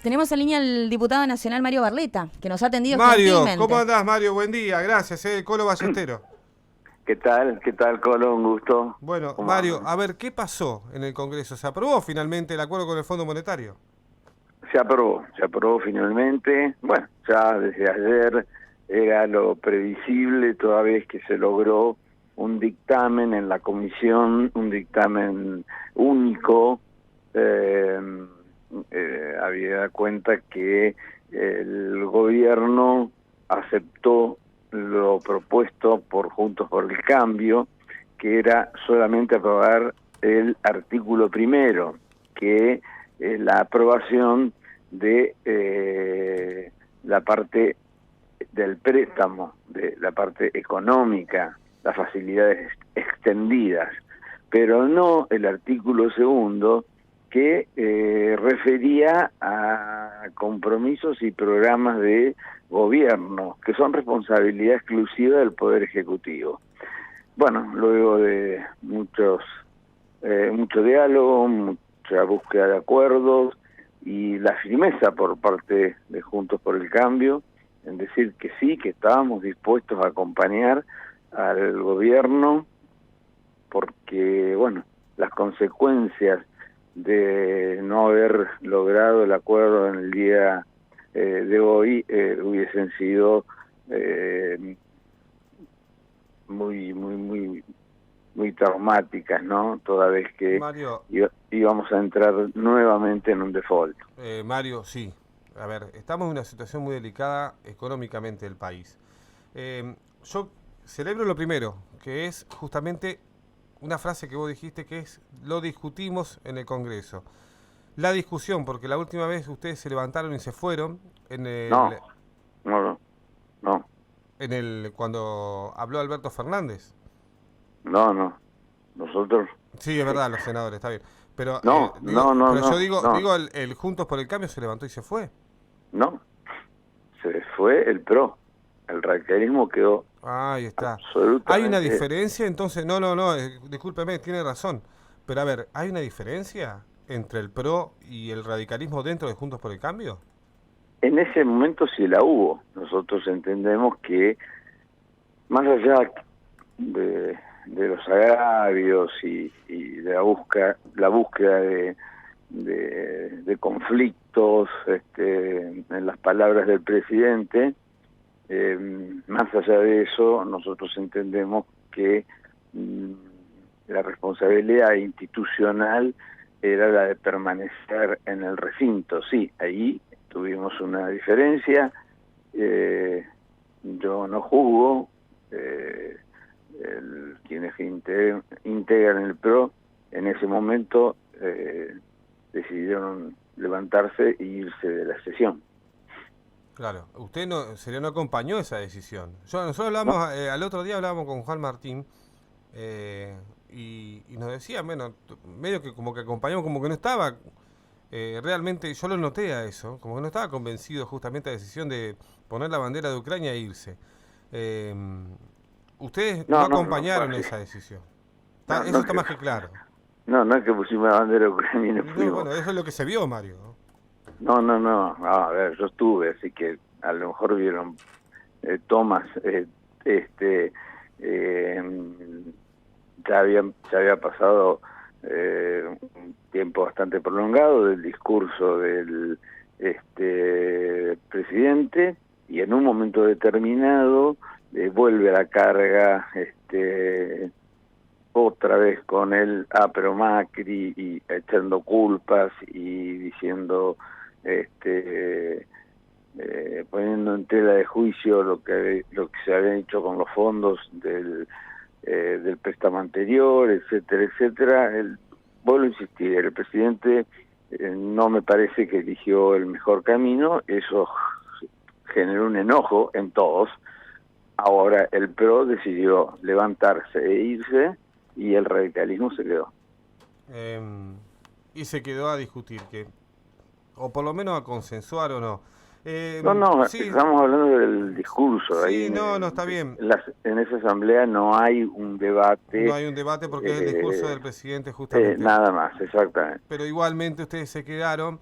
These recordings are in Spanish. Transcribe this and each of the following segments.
Tenemos en línea al diputado nacional Mario Barleta, que nos ha atendido Mario, gentilmente. ¿cómo andás, Mario? Buen día, gracias, Colo Ballestero. ¿Qué tal? ¿Qué tal, Colo? Un gusto. Bueno, ¿Cómo Mario, andan? a ver, ¿qué pasó en el Congreso? ¿Se aprobó finalmente el acuerdo con el Fondo Monetario? Se aprobó finalmente. Bueno, ya desde ayer era lo previsible, toda vez que se logró un dictamen en la comisión, un dictamen único. Había cuenta que el gobierno aceptó lo propuesto por Juntos por el Cambio, que era solamente aprobar el artículo primero, que es la aprobación de la parte del préstamo, de la parte económica, las facilidades extendidas, pero no el artículo segundo, que refería a compromisos y programas de gobierno, que son responsabilidad exclusiva del Poder Ejecutivo. Bueno, luego de mucho diálogo, mucha búsqueda de acuerdos y la firmeza por parte de Juntos por el Cambio en decir que sí, que estábamos dispuestos a acompañar al gobierno, porque, bueno, las consecuencias de no haber logrado el acuerdo en el día de hoy hubiesen sido muy traumáticas, ¿no? Toda vez que Mario, íbamos a entrar nuevamente en un default. Mario, sí. A ver, estamos en una situación muy delicada económicamente del país. Yo celebro lo primero, que es justamente una frase que vos dijiste, que es: lo discutimos en el Congreso. La discusión, porque la última vez ustedes se levantaron y se fueron en el, No. cuando habló Alberto Fernández. No. Nosotros... Sí, es verdad, los senadores, está bien. Pero, No. yo digo el Juntos por el Cambio se levantó y se fue. No, se fue el PRO. El radicalismo quedó... Ahí está. Absolutamente. ¿Hay una diferencia entonces? No, discúlpeme, tiene razón. Pero a ver, ¿hay una diferencia entre el PRO y el radicalismo dentro de Juntos por el Cambio? En ese momento sí la hubo. Nosotros entendemos que, más allá de los agravios y de la búsqueda de conflictos, en las palabras del presidente, más allá de eso, nosotros entendemos que la responsabilidad institucional era la de permanecer en el recinto. Sí, ahí tuvimos una diferencia. Yo no juzgo, quienes integran el PRO en ese momento decidieron levantarse e irse de la sesión. Claro, usted no acompañó esa decisión. Nosotros hablamos, ¿No? al otro día hablábamos con Juan Martín y nos decía, bueno, medio que como que acompañamos, como que no estaba, realmente yo lo noté a eso, como que no estaba convencido justamente de la decisión de poner la bandera de Ucrania e irse. Ustedes no acompañaron esa decisión. Eso está más que claro. No es que pusimos la bandera de Ucrania y no fuimos. Bueno, eso es lo que se vio, Mario, ¿no? No. A ver, yo estuve, así que a lo mejor vieron tomas. Ya había pasado un tiempo bastante prolongado del discurso del presidente, y en un momento determinado vuelve a la carga otra vez con el pero Macri, y echando culpas y diciendo, poniendo en tela de juicio lo que se había hecho con los fondos del préstamo anterior, etcétera. Vuelvo a insistir, el presidente no me parece que eligió el mejor camino. Eso generó un enojo en todos. Ahora el PRO decidió levantarse e irse, y el radicalismo se quedó. Y se quedó a discutir, o por lo menos a consensuar o no. Sí, estamos hablando del discurso. Sí, ahí está bien. En esa asamblea no hay un debate. No hay un debate porque es el discurso del presidente justamente. Nada más, exactamente. Pero igualmente ustedes se quedaron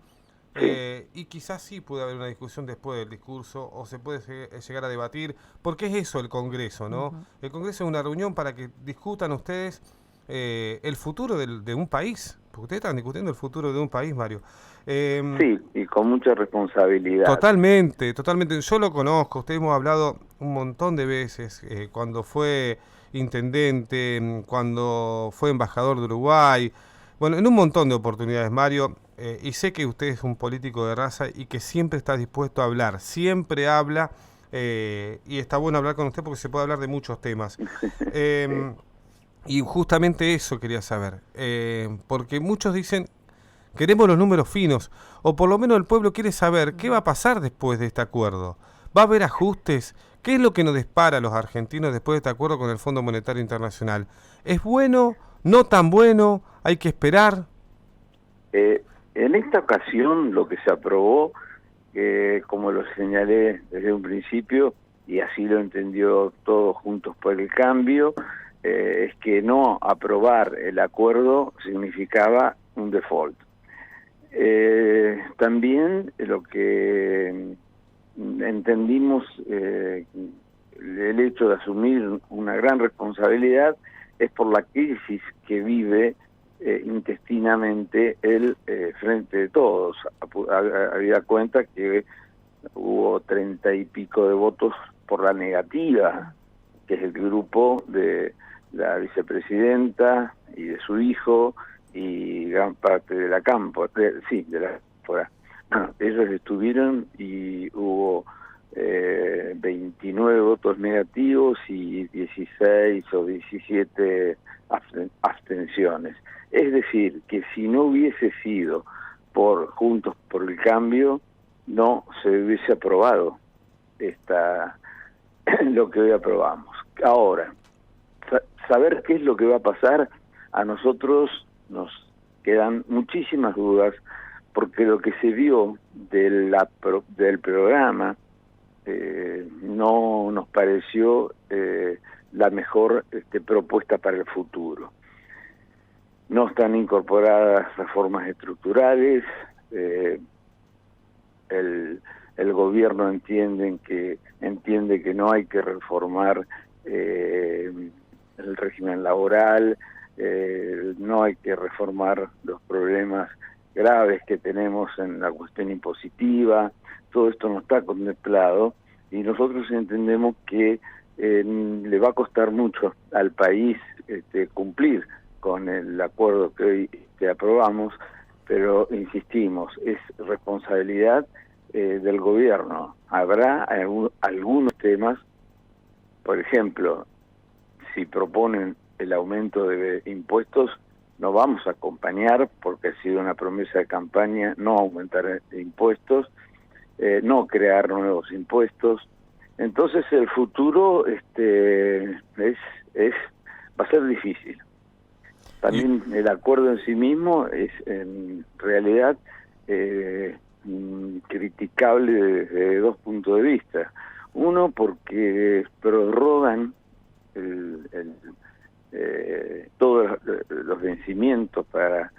Sí, y quizás sí puede haber una discusión después del discurso, o se puede llegar a debatir, porque es eso el Congreso, ¿no? Ujú. El Congreso es una reunión para que discutan ustedes el futuro de un país, porque ustedes están discutiendo el futuro de un país, Mario. Eh, sí, y con mucha responsabilidad. Totalmente, totalmente. Yo lo conozco, ustedes hemos hablado un montón de veces, cuando fue intendente, cuando fue embajador de Uruguay, bueno, en un montón de oportunidades, Mario, y sé que usted es un político de raza y que siempre está dispuesto a hablar, siempre habla, y está bueno hablar con usted porque se puede hablar de muchos temas. Sí. Em, y justamente eso quería saber, porque muchos dicen, queremos los números finos, o por lo menos el pueblo quiere saber qué va a pasar después de este acuerdo. ¿Va a haber ajustes? ¿Qué es lo que nos depara a los argentinos después de este acuerdo con el Fondo Monetario Internacional? ¿Es bueno? ¿No tan bueno? ¿Hay que esperar? En esta ocasión lo que se aprobó, como lo señalé desde un principio, y así lo entendió todos juntos por el cambio, es que no aprobar el acuerdo significaba un default. También lo que entendimos, el hecho de asumir una gran responsabilidad es por la crisis que vive intestinamente el Frente de Todos. Había cuenta que hubo 30 y pico de votos por la negativa, que es el grupo de la vicepresidenta y de su hijo y gran parte de la campo, de la cámpora. Bueno, ellos estuvieron y hubo 29 votos negativos y 16 o 17 abstenciones. Es decir, que si no hubiese sido por Juntos por el Cambio, no se hubiese aprobado lo que hoy aprobamos. Ahora, saber qué es lo que va a pasar, a nosotros nos quedan muchísimas dudas, porque lo que se vio del programa no nos pareció la mejor propuesta para el futuro. No están incorporadas reformas estructurales, el gobierno entiende que no hay que reformar el régimen laboral, no hay que reformar los problemas graves que tenemos en la cuestión impositiva. Todo esto no está contemplado y nosotros entendemos que le va a costar mucho al país cumplir con el acuerdo que hoy aprobamos, pero insistimos, es responsabilidad del gobierno. Habrá algunos temas, por ejemplo, si proponen el aumento de impuestos, no vamos a acompañar, porque ha sido una promesa de campaña, no aumentar impuestos, no crear nuevos impuestos. Entonces el futuro va a ser difícil. También el acuerdo en sí mismo es en realidad criticable desde dos puntos de vista. Uno, porque prorrogan todos los vencimientos para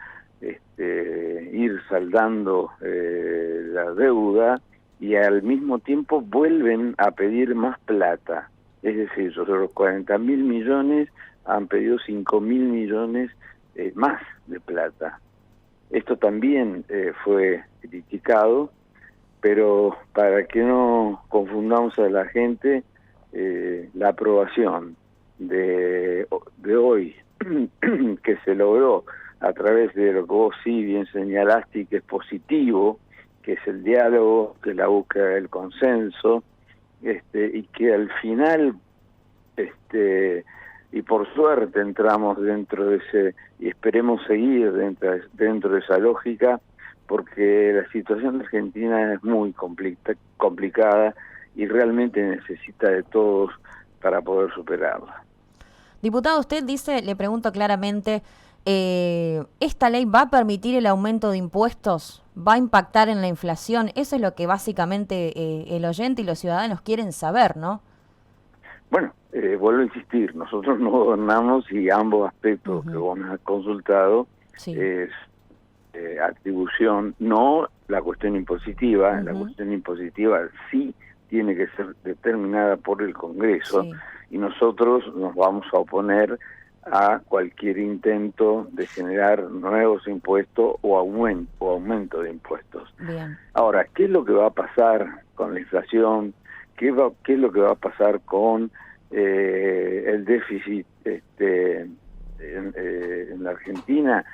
ir saldando la deuda, y al mismo tiempo vuelven a pedir más plata. Es decir, sobre los 40.000 millones han pedido 5.000 millones más de plata. Esto también fue criticado, pero para que no confundamos a la gente, la aprobación de hoy que se logró a través de lo que vos sí bien señalaste y que es positivo, que es el diálogo, que es la búsqueda del consenso, y que al final y por suerte entramos dentro de ese, y esperemos seguir dentro de esa lógica, porque la situación de Argentina es muy complicada y realmente necesita de todos para poder superarla. Diputado, usted dice, le pregunto claramente, ¿esta ley va a permitir el aumento de impuestos? ¿Va a impactar en la inflación? Eso es lo que básicamente el oyente y los ciudadanos quieren saber, ¿no? Bueno, vuelvo a insistir, nosotros no gobernamos y ambos aspectos que vos me has consultado Sí. atribución, no la cuestión impositiva. Ujú. La cuestión impositiva sí tiene que ser determinada por el Congreso, Sí. y nosotros nos vamos a oponer a cualquier intento de generar nuevos impuestos o aumento de impuestos. Bien. Ahora, ¿qué es lo que va a pasar con la inflación? ¿Qué es lo que va a pasar con el déficit en la Argentina?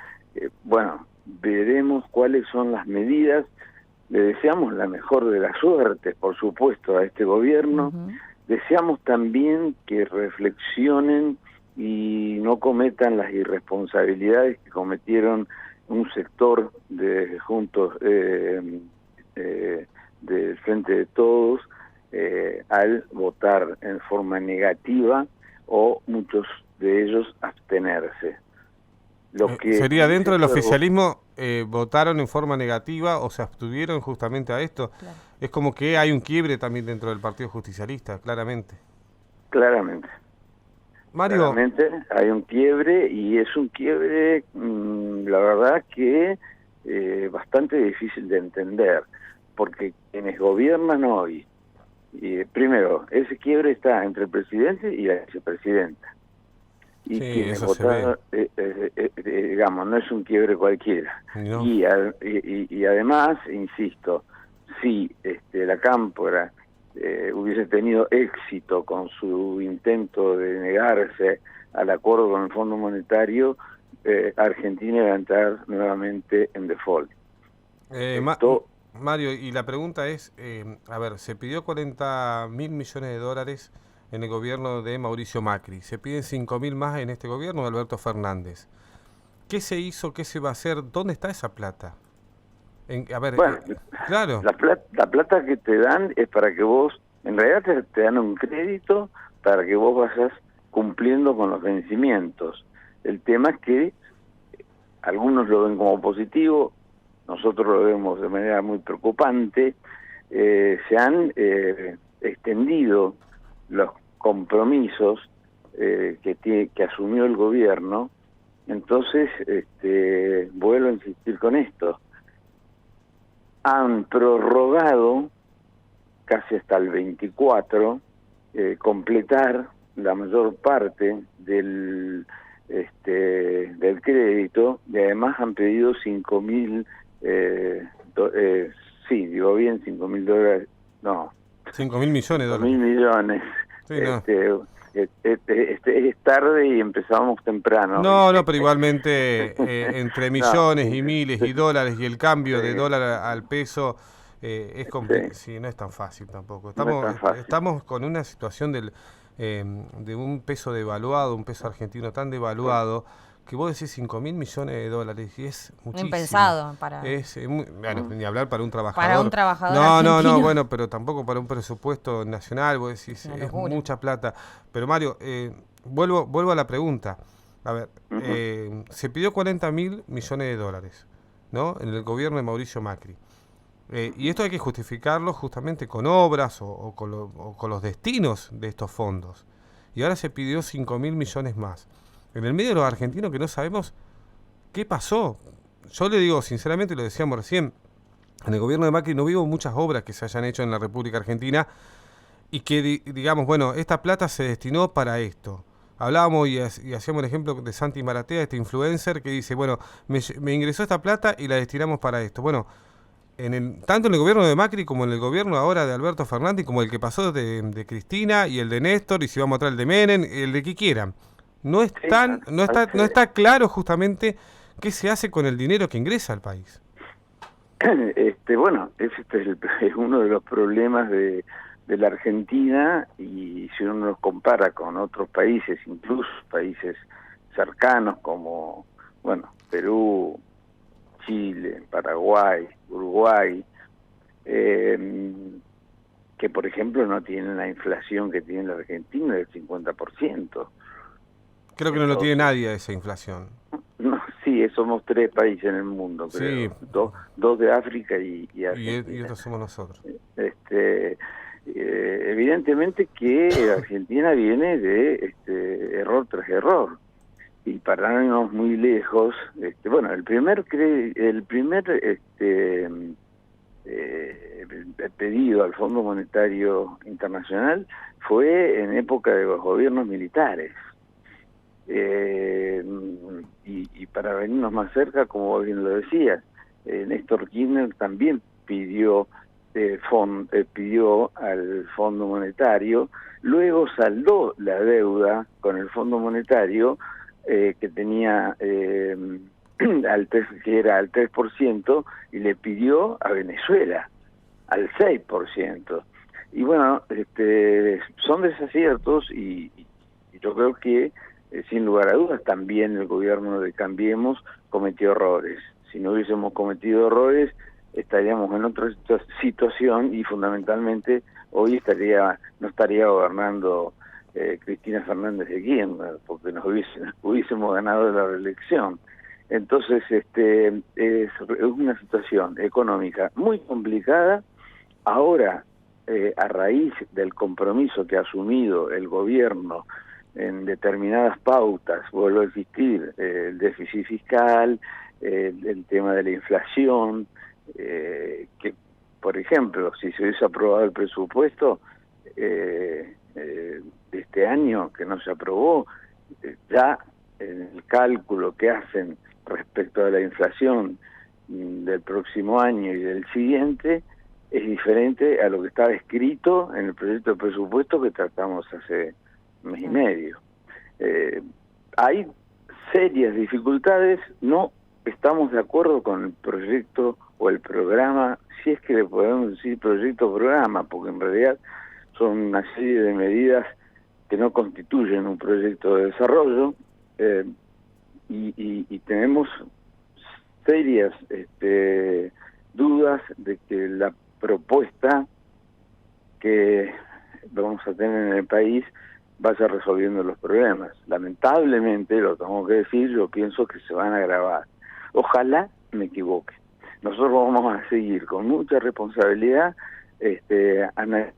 Bueno, veremos cuáles son las medidas. Le deseamos la mejor de las suertes, por supuesto, a este gobierno. Ujú. Deseamos también que reflexionen y no cometan las irresponsabilidades que cometieron un sector de Juntos del Frente de Todos al votar en forma negativa, o muchos de ellos abstenerse. ¿Sería dentro del ese fue oficialismo votaron en forma negativa o se abstuvieron justamente a esto? Claro. Es como que hay un quiebre también dentro del Partido Justicialista, claramente. Claramente. Mario, Claramente hay un quiebre, y es un quiebre, la verdad que bastante difícil de entender, porque quienes gobiernan hoy, primero, ese quiebre está entre el presidente y la vicepresidenta. Y sí, quienes eso se votaron, digamos, no es un quiebre cualquiera. ¿no? Y además, insisto, si la Cámpora hubiese tenido éxito con su intento de negarse al acuerdo con el Fondo Monetario, Argentina iba a entrar nuevamente en default. Mario, y la pregunta es, a ver, se pidió 40.000 millones de dólares en el gobierno de Mauricio Macri, se piden 5.000 más en este gobierno de Alberto Fernández. ¿Qué se hizo? ¿Qué se va a hacer? ¿Dónde está esa plata? A ver, Bueno, claro. La plata que te dan es para que vos, en realidad te dan un crédito para que vos vayas cumpliendo con los vencimientos. El tema es que algunos lo ven como positivo, nosotros lo vemos de manera muy preocupante. Se han extendido los compromisos que asumió el gobierno. Entonces, vuelvo a insistir con esto. Han prorrogado casi hasta el 24 completar la mayor parte del crédito, y además han pedido 5.000 sí, digo bien, 5.000 dólares, no, 5.000 millones de 5.000 dólares. millones. Sí, no. Es tarde y empezamos temprano. No, pero igualmente entre millones y miles y sí, dólares y el cambio de sí, dólar al peso es complicado. Sí, no es tan fácil tampoco. no es tan fácil. Estamos con una situación de un peso devaluado, un peso argentino tan devaluado, que vos decís 5.000 millones de dólares y es muchísimo. Impensado para... Bueno, ni hablar para un trabajador. Para un trabajador No, argentino. bueno, pero tampoco para un presupuesto nacional, vos decís, Una es locura. mucha plata. Pero Mario, vuelvo a la pregunta. A ver, se pidió 40.000 millones de dólares, ¿no? En el gobierno de Mauricio Macri. Y esto hay que justificarlo justamente con obras o con los destinos de estos fondos. Y ahora se pidió 5.000 millones más. En el medio de los argentinos que no sabemos qué pasó. Yo le digo, sinceramente, lo decíamos recién, en el gobierno de Macri no hubo muchas obras que se hayan hecho en la República Argentina y que, digamos, bueno, esta plata se destinó para esto. Hablábamos y hacíamos el ejemplo de Santi Maratea, este influencer que dice, bueno, me ingresó esta plata y la destinamos para esto. Bueno, tanto en el gobierno de Macri como en el gobierno ahora de Alberto Fernández, como el que pasó de Cristina y el de Néstor, y si vamos atrás el de Menem, el de que quieran. No está claro justamente qué se hace con el dinero que ingresa al país. Bueno, es uno de los problemas de la Argentina, y si uno los compara con otros países, incluso países cercanos como, bueno, Perú, Chile, Paraguay, Uruguay, que por ejemplo no tienen la inflación que tiene la Argentina del 50%. Creo que no lo tiene nadie esa inflación. No, sí, somos 3 países en el mundo, creo. Sí. Dos de África y Argentina. Y otros somos nosotros. Evidentemente que Argentina viene de error tras error. y para no irnos muy lejos, bueno, el primer pedido al Fondo Monetario Internacional fue en época de los gobiernos militares. Y para venirnos más cerca, como vos bien lo decías, Néstor Kirchner también pidió al Fondo Monetario, luego saldó la deuda con el Fondo Monetario que tenía que era al 3%, y le pidió a Venezuela al 6%. Y bueno, son desaciertos y yo creo que sin lugar a dudas también el gobierno de Cambiemos cometió errores. Si no hubiésemos cometido errores, estaríamos en otra situación, y fundamentalmente hoy no estaría gobernando Cristina Fernández de Kirchner, porque hubiésemos ganado la reelección. Entonces es una situación económica muy complicada. Ahora, a raíz del compromiso que ha asumido el gobierno en determinadas pautas, vuelvo a insistir, el déficit fiscal, el tema de la inflación, que, por ejemplo, si se hubiese aprobado el presupuesto de este año, que no se aprobó, ya en el cálculo que hacen respecto a la inflación del próximo año y del siguiente, es diferente a lo que estaba escrito en el proyecto de presupuesto que tratamos hace un mes y medio. Hay serias dificultades, no estamos de acuerdo con el proyecto o el programa, si es que le podemos decir proyecto o programa, porque en realidad son una serie de medidas que no constituyen un proyecto de desarrollo, y tenemos serias dudas de que la propuesta que vamos a tener en el país vaya resolviendo los problemas. Lamentablemente, lo tengo que decir, yo pienso que se van a agravar. Ojalá me equivoque. Nosotros vamos a seguir con mucha responsabilidad analizando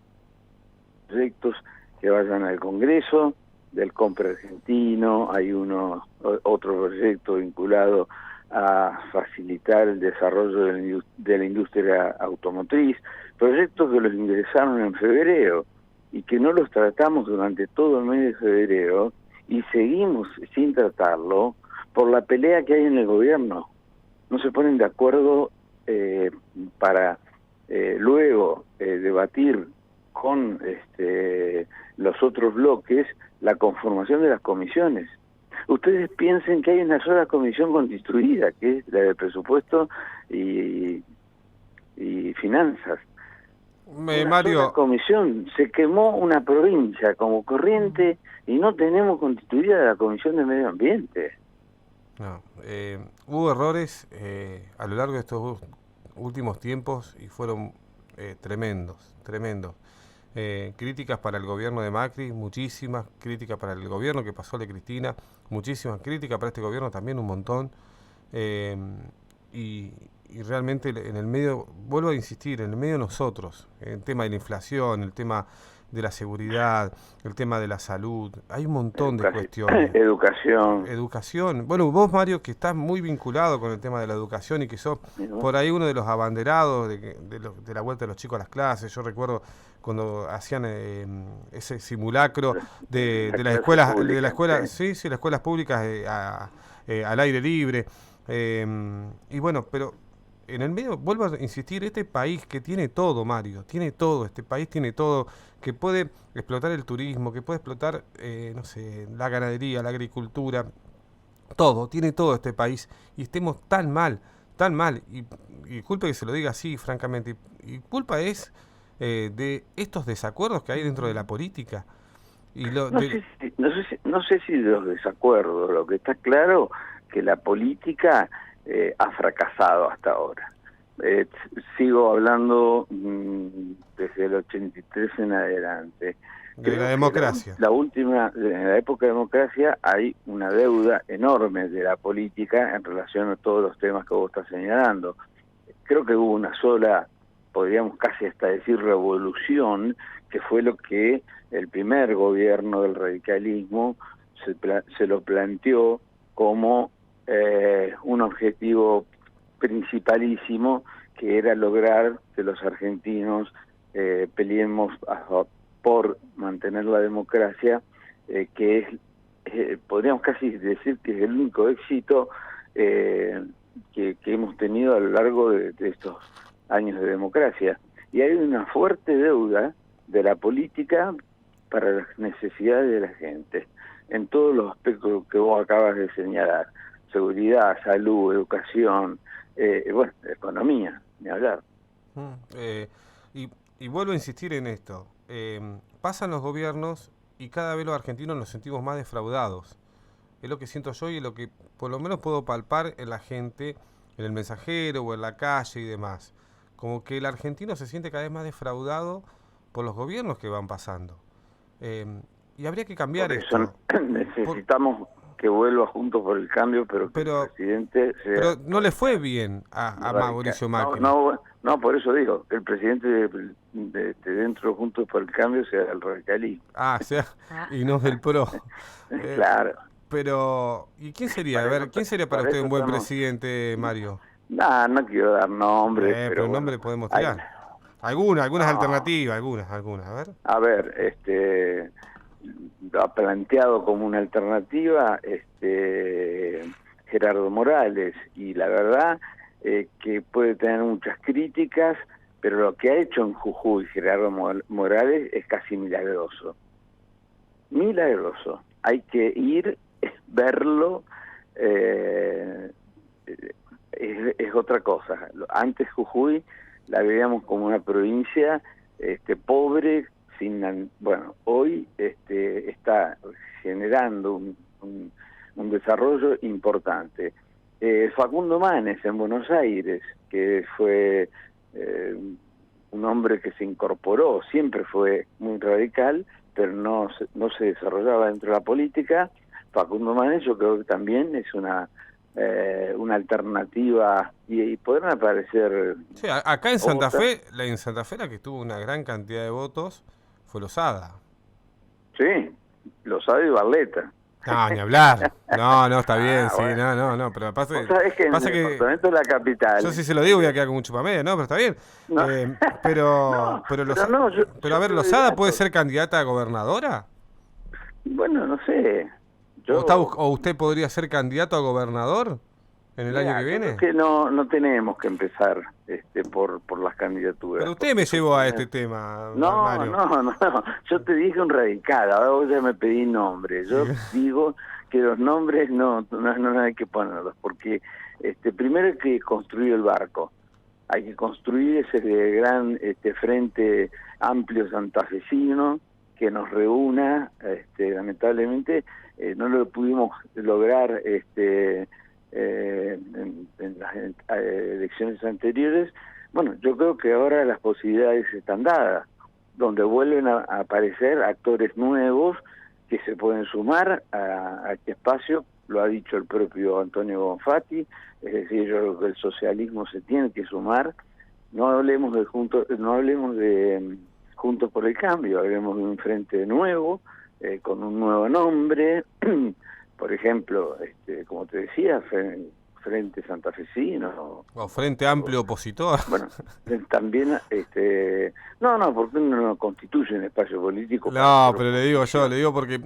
proyectos que vayan al Congreso, del Compre Argentino, hay otro proyecto vinculado a facilitar el desarrollo de la industria automotriz, proyectos que los ingresaron en febrero y que no los tratamos durante todo el mes de febrero, y seguimos sin tratarlo por la pelea que hay en el gobierno. No se ponen de acuerdo para luego debatir con los otros bloques la conformación de las comisiones. Ustedes piensen que hay una sola comisión constituida, que es la de presupuesto y finanzas. Mario, sola comisión, se quemó una provincia como Corrientes y no tenemos constituida la Comisión de Medio Ambiente. No, hubo errores a lo largo de estos últimos tiempos y fueron tremendos. Críticas para el gobierno de Macri, muchísimas críticas para el gobierno que pasó de Cristina, muchísimas críticas para este gobierno también, un montón. Y realmente en el medio, vuelvo a insistir, en el medio de nosotros, el tema de la inflación, el tema de la seguridad, el tema de la salud, hay un montón de cuestiones. Educación. Bueno, vos, Mario, que estás muy vinculado con el tema de la educación y que sos por ahí uno de los abanderados de la vuelta de los chicos a las clases. Yo recuerdo cuando hacían ese simulacro de las escuelas, sí, las escuelas públicas al aire libre. Y bueno, pero en el medio, vuelvo a insistir, este país que tiene todo, Mario, tiene todo, este país tiene todo, que puede explotar el turismo, que puede explotar, no sé, la ganadería, la agricultura, todo, tiene todo este país, y estemos tan mal, y culpa que se lo diga así, francamente, y culpa es de estos desacuerdos que hay dentro de la política. Y no sé si de los desacuerdos, lo que está claro que la política ha fracasado hasta ahora. Sigo hablando desde el 83 en adelante. De la democracia. En la época de democracia hay una deuda enorme de la política en relación a todos los temas que vos estás señalando. Creo que hubo una sola, podríamos casi hasta decir revolución, que fue lo que el primer gobierno del radicalismo se lo planteó como un objetivo principalísimo, que era lograr que los argentinos peleemos por mantener la democracia, que es, podríamos casi decir que es el único éxito que hemos tenido a lo largo de estos años de democracia. Y hay una fuerte deuda de la política para las necesidades de la gente, en todos los aspectos que vos acabas de señalar: seguridad, salud, educación, bueno, economía, ni hablar. Y vuelvo a insistir en esto. Pasan los gobiernos y cada vez los argentinos nos sentimos más defraudados. Es lo que siento yo y es lo que por lo menos puedo palpar en la gente, en el mensajero o en la calle y demás. Como que el argentino se siente cada vez más defraudado por los gobiernos que van pasando. Y habría que cambiar por eso esto. Necesitamos que vuelva Juntos por el Cambio, pero que el presidente sea... Pero no le fue bien a Mauricio Macri. No, por eso digo, que el presidente dentro de Juntos por el Cambio sea del radicalismo. Y no del PRO. Claro. Pero, ¿y quién sería? A ver, ¿quién sería para usted un buen presidente, Mario? No quiero dar nombres, pero un nombre podemos tirar. Algunas alternativas, algunas, a ver. A ver, lo ha planteado como una alternativa Gerardo Morales, y la verdad que puede tener muchas críticas, pero lo que ha hecho en Jujuy Gerardo Morales es casi milagroso. Milagroso. Hay que ir, verlo, es otra cosa. Antes Jujuy la veíamos como una provincia pobre, bueno, hoy está generando un desarrollo importante. Facundo Manes en Buenos Aires, que fue un hombre que se incorporó, siempre fue muy radical, pero no se desarrollaba dentro de la política. Facundo Manes yo creo que también es una alternativa, y podrán aparecer... Sí, acá en Santa Fe, la que tuvo una gran cantidad de votos fue Lozada. Sí, Lozada y Barletta. No, ni hablar. No, está bien, sí, bueno. no, pero pasa que en el departamento de la capital... Yo si se lo digo voy a quedar como un chupamedia, ¿no? Pero está bien. No. Pero a ver, ¿Lozada puede ser candidata a gobernadora? Bueno, no sé. ¿O usted podría ser candidato a gobernador en el año que viene? Creo que no tenemos que empezar por las candidaturas. Pero usted me llevó a este tema, Mario. No. Yo te dije un radical, ahora vos ya me pedí nombre. Yo digo que los nombres no hay que ponerlos, porque primero hay que construir el barco. Hay que construir ese gran frente amplio santafesino que nos reúna. Lamentablemente no lo pudimos lograr en las elecciones anteriores. Bueno, yo creo que ahora las posibilidades están dadas, donde vuelven a aparecer actores nuevos que se pueden sumar a este espacio. Lo ha dicho el propio Antonio Bonfatti, es decir, yo creo que el socialismo se tiene que sumar. No hablemos de Juntos por el Cambio, hablemos de un frente nuevo, con un nuevo nombre, por ejemplo, como te decía, Frente Santafesino. O Frente Amplio Opositor. Bueno, también, porque uno no constituye un espacio político. No, pero le digo porque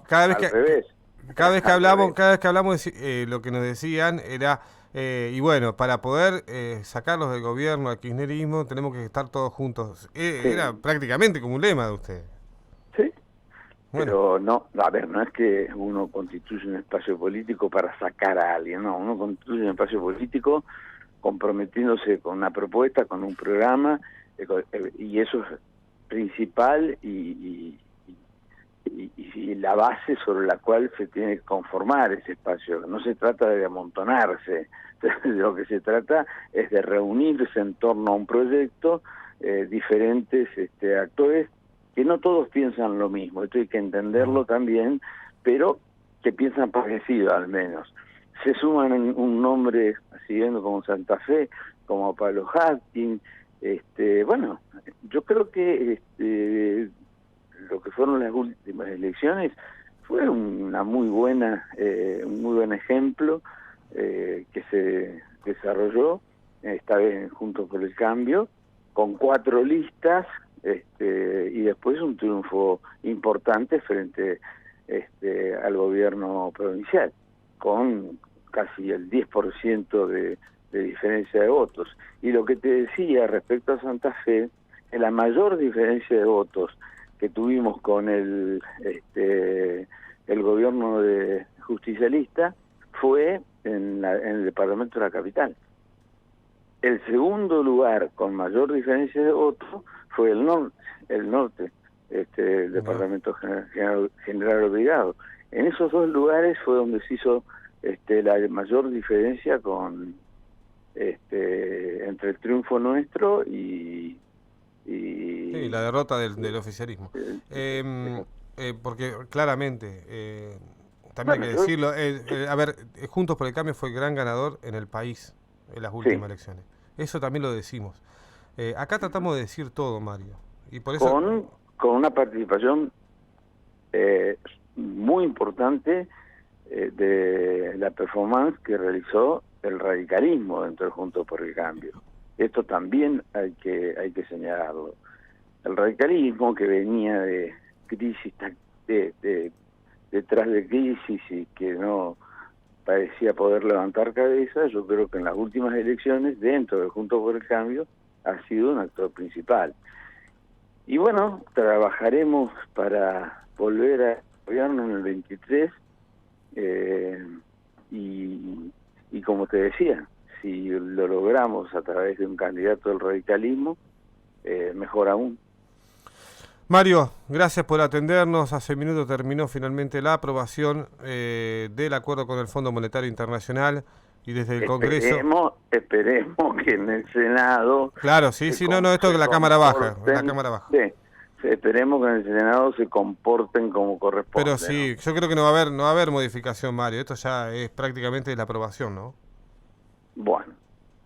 cada vez que hablamos lo que nos decían era, y bueno, para poder sacarlos del gobierno, al kirchnerismo, tenemos que estar todos juntos. Era prácticamente como un lema de usted. Sí. Bueno. Pero no es que uno constituye un espacio político para sacar a alguien, no, uno constituye un espacio político comprometiéndose con una propuesta, con un programa, y eso es principal y la base sobre la cual se tiene que conformar ese espacio. No se trata de amontonarse, lo que se trata es de reunirse en torno a un proyecto, diferentes actores, que no todos piensan lo mismo, esto hay que entenderlo también, pero que piensan parecido al menos. Se suman un nombre, siguiendo como Santa Fe, como Pablo Hatkin. Bueno, yo creo que lo que fueron las últimas elecciones fue una muy buena, un muy buen ejemplo que se desarrolló, esta vez Juntos por el Cambio, con 4 listas, y después un triunfo importante frente al gobierno provincial, con casi el 10% de diferencia de votos. Y lo que te decía respecto a Santa Fe, que la mayor diferencia de votos que tuvimos con el gobierno justicialista fue en el departamento de la capital. El segundo lugar con mayor diferencia de votos fue el norte, el departamento general obligado. En esos 2 lugares fue donde se hizo la mayor diferencia entre el triunfo nuestro y la derrota del oficialismo. Porque claramente, también hay que decirlo, a ver, Juntos por el Cambio fue el gran ganador en el país en las últimas elecciones. Eso también lo decimos. Acá tratamos de decir todo, Mario. Y por eso con una participación muy importante de la performance que realizó el radicalismo dentro de Juntos por el Cambio. Esto también hay que señalarlo. El radicalismo, que venía de crisis, detrás de crisis, y que no parecía poder levantar cabeza, yo creo que en las últimas elecciones, dentro de Juntos por el Cambio, ha sido un actor principal. Y bueno, trabajaremos para volver al gobierno en el 23, y como te decía, si lo logramos a través de un candidato del radicalismo, mejor aún. Mario, gracias por atendernos. Hace minutos terminó finalmente la aprobación del acuerdo con el Fondo Monetario Internacional, y desde el Congreso... Esperemos que en el Senado... Claro, sí, no, esto es la Cámara Baja. La Cámara Baja. Sí, esperemos que en el Senado se comporten como corresponde. Pero sí, ¿no? Yo creo que no va a haber modificación, Mario. Esto ya es prácticamente la aprobación, ¿no? Bueno,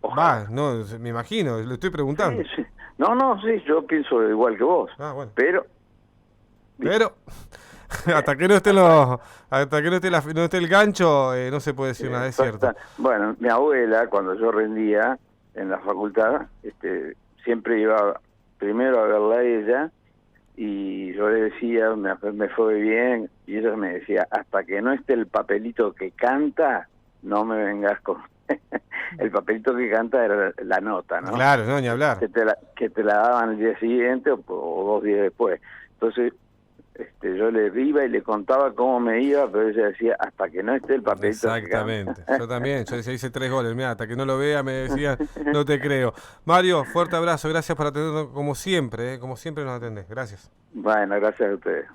ojalá. No, me imagino, le estoy preguntando. Sí. No, sí, yo pienso igual que vos. Bueno. Pero hasta que no esté no esté el gancho, no se puede decir nada, es cierto. Bueno, mi abuela, cuando yo rendía en la facultad, siempre iba primero a verla a ella, y yo le decía, me fue bien, y ella me decía, hasta que no esté el papelito que canta, no me vengas con... El papelito que canta era la nota, ¿no? Claro, no, ni hablar. Que te la daban el día siguiente o 2 días después. Entonces, yo le iba y le contaba cómo me iba, pero ella decía, hasta que no esté el papelito. Exactamente. Yo también, yo decía, hice 3 goles, mira, hasta que no lo vea me decían, no te creo. Mario, fuerte abrazo, gracias por atendernos como siempre nos atendés. Gracias. Bueno, gracias a ustedes.